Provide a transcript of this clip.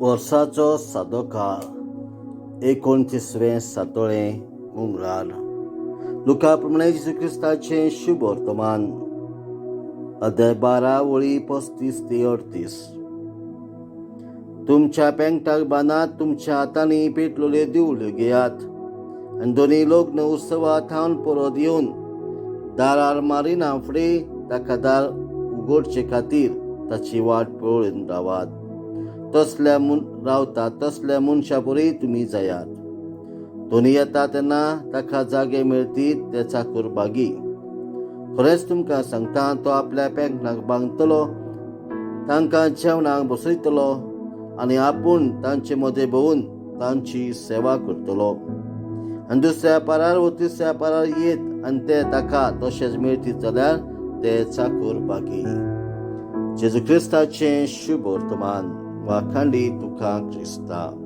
वर्साचो सादो काळ 29वें सातोळें मंगळार. लुका प्रमाणे जेजू क्रिस्ताचें शुभ वर्तमान. अध्याय 12 वळी 35 ते 38. तुमच्या पेंगटाक बांदात, तुमच्या हातांनी पेटलोल्यो दिवल्यो घेयात, आनी दोनी लग्न उत्सवांत हांवन परत येवन दारार मारिना फुडें ताका दार उगडचे खातीर ताची वाट पळोवन रावात. तसल्या मनशा परी तुमी जायात. दोनी येता तेन्ना ताका जागे मेळटीत ते चाकर बागी. खरेंच तुमकां सांगता, तो आपल्या पेंगटाक बांदतलो, तांकां जेवणाक बसयतलो आनी आपूण तांचे मदें भोंवून तांची सेवा करतलो. आनी दुसऱ्या पारार व तिसऱ्या पारार येत आनी ते ताका तशेंच मेळटीत जाल्यार ते चाकर बागी. जेजू क्रिस्ताचें शुभ वर्तमान. वाखांडी तुका क्रिस्ता.